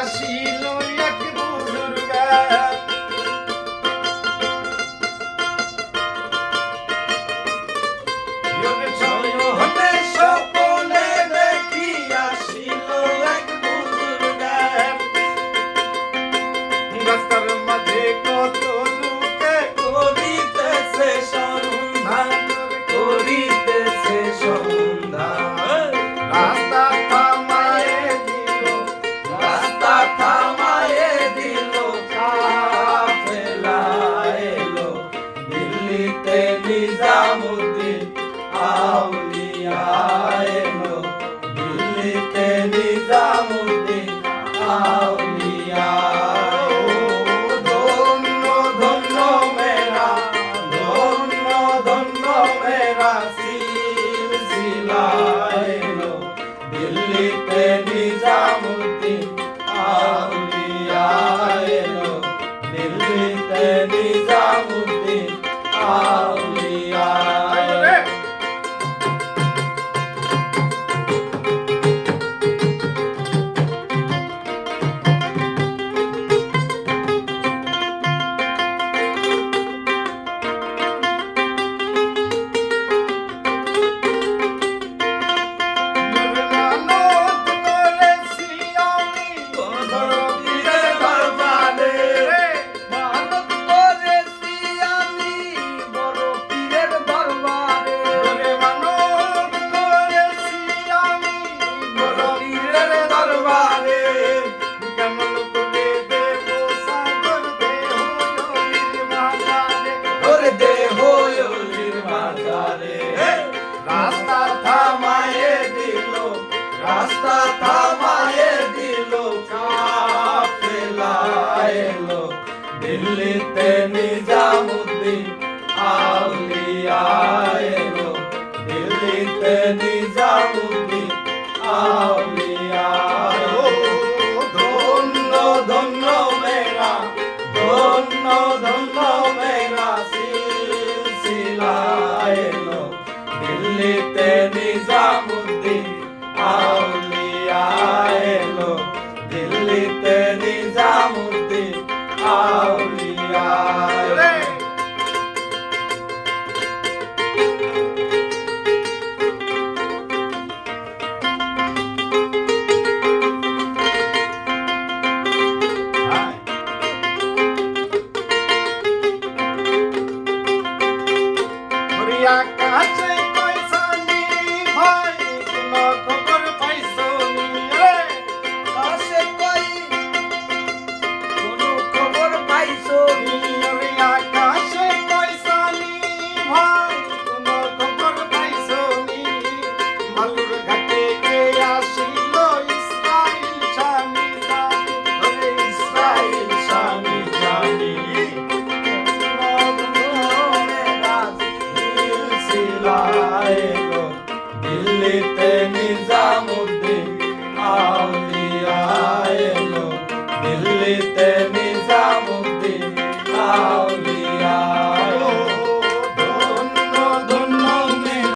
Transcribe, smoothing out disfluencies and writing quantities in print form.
আসিল এক বুজুর্গ হতে স্বপ্নে দেখি আসিল এক বুজুর্গ রাস্তার মাঝে কত লোকে করিতেছে সন্ধান করিতেছে সন্ধান রাস্তা থামায়ে দিল কাফেলা এলো দিল্লিতে নিজামুদ্দিন আউলিয়া এলো দিল্লিতে নিজামুদ্দিন আউলিয়া ধন্য ধন্য মেরা সিলসিলা এলো দিল্লিতে নিজামুদ্দিন আউলিয়া এলো দিল্লিতে নিজামুদ্দিন আউলিয়া রাস্তা থামায়ে দিল কাফেলা এলো দিল্লিতে নিজামুদ্দিন আউলিয়া এলো দিল্লিতে নিজামুদ্দিন আউলিয়া ধন্য ধন্য মেরা সিলসিলা এলো দিল্লিতে নিজামুদ্দিন আউলিয়া এলো দিল্লিতে নিজামুদ্দিন আউলিয়া কাছে কইসানি ভাই কোনো খবর পাইছো নি রে কাছে কই কোনো খবর পাইছো নি রে আকাশে কইসানি ভাই কোনো খবর পাইছো নি মালুর ঘাটে কে আসিল ইসরাইল শামি রে ইসরাইল শামি জানি এলো দিল্লিতে নিজামুদ্দিন আউলিয়া এলো দিল্লিতে